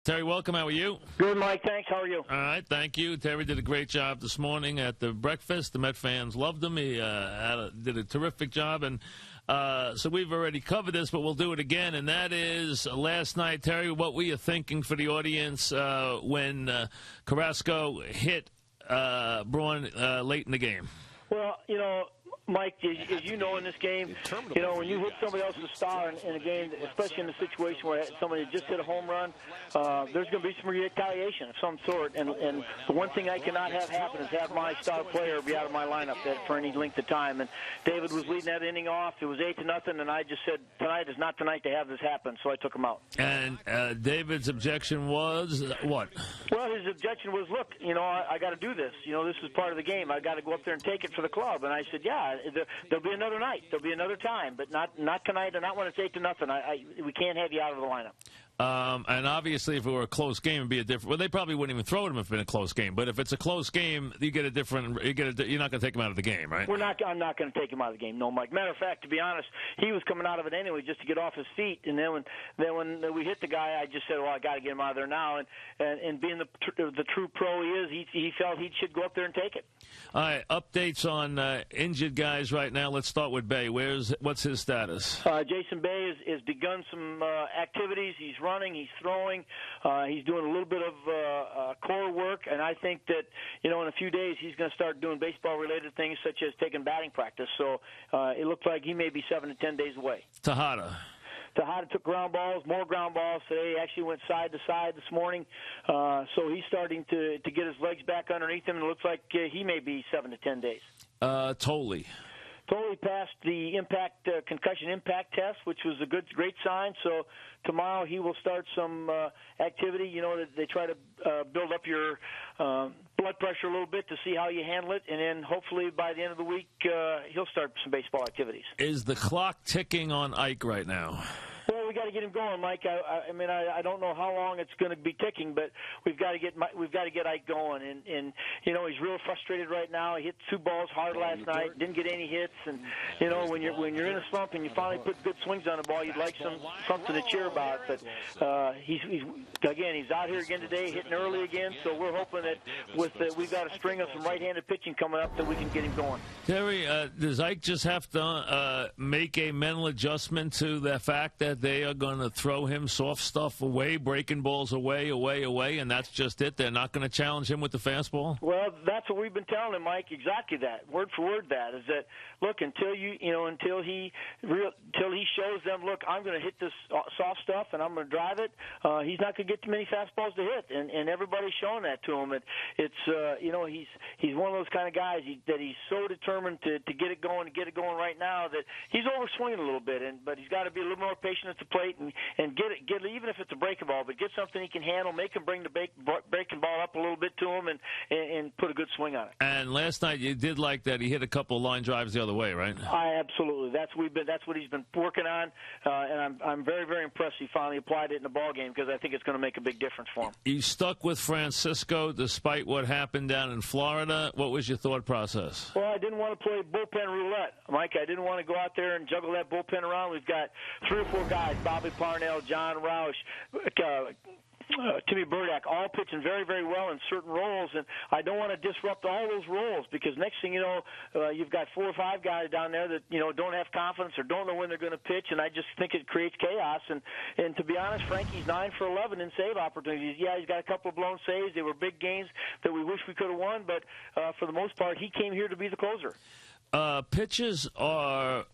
Terry, welcome. How are you? Good, Mike. Thanks. How are you? All right, thank you. Terry did a great job this morning at the breakfast. The Met fans loved him. He did a terrific job. And so we've already covered this, but we'll do it again. And that is last night, Terry, what were you thinking for the audience when Carrasco hit Braun late in the game? Well, Mike, as you know in this game, when you hit somebody else's star in a game, especially in a situation where somebody just hit a home run, there's going to be some retaliation of some sort. And the one thing I cannot have happen is have my star player be out of my lineup for any length of time. And David was leading that inning off. It was 8-0, and I just said, tonight is not the night to have this happen, so I took him out. And David's objection was what? Well, his objection was, look, I got to do this. This is part of the game. I got to go up there and take it for the club. And I said, yeah. There'll be another night. There'll be another time, but not tonight, and not when it's 8-0. We can't have you out of the lineup. And obviously, if it were a close game, it'd be a different. Well, they probably wouldn't even throw him if it's been a close game. But if it's a close game, you get a different. You're not going to take him out of the game, right? I'm not going to take him out of the game. No, Mike. Matter of fact, to be honest, he was coming out of it anyway just to get off his feet. And then when we hit the guy, I just said, well, I got to get him out of there now. And being the true pro he is, he felt he should go up there and take it. All right. Updates on injured guys right now. Let's start with Bay. What's his status? Jason Bay has begun some activities. He's running, he's throwing, he's doing a little bit of core work, and I think that, in a few days he's going to start doing baseball-related things such as taking batting practice. So it looks like he may be 7 to 10 days away. Tejada took more ground balls today. He actually went side to side this morning. So he's starting to get his legs back underneath him, and it looks like he may be 7 to 10 days. Totally passed the concussion impact test, which was a great sign. So tomorrow he will start some activity. They try to build up your blood pressure a little bit to see how you handle it, and then hopefully by the end of the week he'll start some baseball activities. Is the clock ticking on Ike right now? Well, we got to get him going, Mike. I don't know how long it's going to be ticking, but we've got to get Ike going. And he's real frustrated right now. He hit 2 balls hard last night, didn't get any hits. And when you're in a slump and you finally put good swings on the ball, you'd like something to cheer about. But he's out here again today, hitting early again. So we're hoping that we've got a string of some right-handed pitching coming up that we can get him going. Terry, does Ike just have to make a mental adjustment to the fact that they are going to throw him soft stuff away, breaking balls away, and that's just it? They're not going to challenge him with the fastball? Well, that's what we've been telling him, Mike. Exactly that, word for word. That is that. Look, until he shows them, look, I'm going to hit this soft stuff and I'm going to drive it. He's not going to get too many fastballs to hit, and everybody's showing that to him. He's one of those kind of guys that he's so determined to get it going right now that he's overswinging a little bit, but he's got to be a little more patient at the plate and get it, even if it's a breaking ball, but get something he can handle, make him bring the breaking ball up a little bit to him, and put a good swing on it. And last night you did like that he hit a couple of line drives the other way, right? Absolutely. That's what he's been working on, and I'm very, very impressed he finally applied it in the ball game because I think it's going to make a big difference for him. You stuck with Francisco despite what happened down in Florida. What was your thought process? Well, I didn't want to play bullpen roulette, Mike. I didn't want to go out there and juggle that bullpen around. We've got 3 or 4 guys, Bobby Parnell, John Roush, Timmy Burdak, all pitching very, very well in certain roles, and I don't want to disrupt all those roles because next thing you know, you've got 4 or 5 guys down there that don't have confidence or don't know when they're going to pitch, and I just think it creates chaos. And to be honest, Frankie's 9 for 11 in save opportunities. Yeah, he's got a couple of blown saves. They were big games that we wish we could have won, but for the most part, he came here to be the closer. Pitchers are.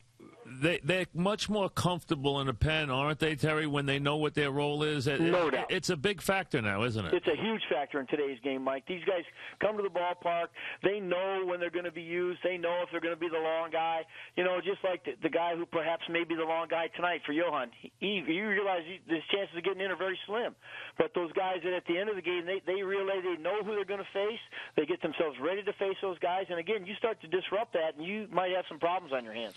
They're much more comfortable in the pen, aren't they, Terry, when they know what their role is? No doubt. It's a big factor now, isn't it? It's a huge factor in today's game, Mike. These guys come to the ballpark. They know when they're going to be used. They know if they're going to be the long guy. Just like the guy who perhaps may be the long guy tonight for Johan. You realize his chances of getting in are very slim. But those guys that at the end of the game, they realize they know who they're going to face. They get themselves ready to face those guys. And, again, you start to disrupt that, and you might have some problems on your hands.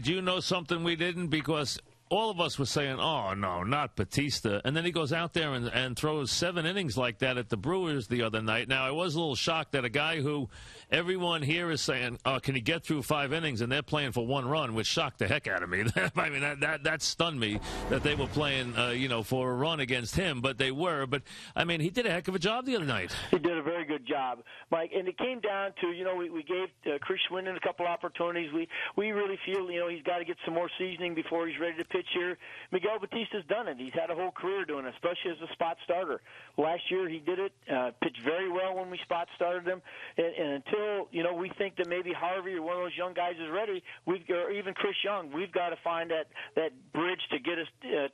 Did you know something we didn't? Because all of us were saying, oh, no, not Batista. And then he goes out there and throws 7 innings like that at the Brewers the other night. Now, I was a little shocked that a guy who everyone here is saying, oh, can he get through 5 innings, and they're playing for 1 run, which shocked the heck out of me. I mean, that stunned me that they were playing, for a run against him, but they were. But, I mean, he did a heck of a job the other night. He did a very good job, Mike. And it came down to, we gave Chris Swindon a couple opportunities. We really feel, he's got to get some more seasoning before he's ready to pitch here. Miguel Batista's done it. He's had a whole career doing it, especially as a spot starter. Last year he did it, pitched very well when we spot started him. And until, we think that maybe Harvey or one of those young guys is ready, or even Chris Young, we've got to find that bridge to get us, to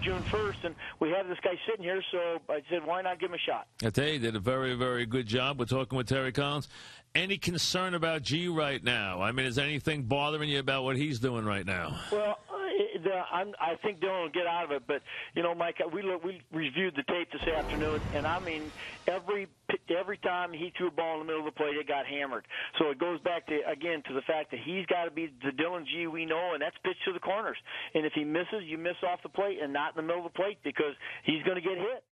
June 1st. And we have this guy sitting here, so I said, why not give him a shot? I tell you, he did a very, very good job. We're talking with Terry Collins. Any concern about G right now? I mean, is anything bothering you about what he's doing right now? Well, I think Dylan will get out of it, but Mike, we reviewed the tape this afternoon, and I mean every time he threw a ball in the middle of the plate, it got hammered. So it goes back to the fact that he's got to be the Dylan G we know, and that's pitch to the corners. And if he misses, you miss off the plate and not in the middle of the plate because he's going to get hit.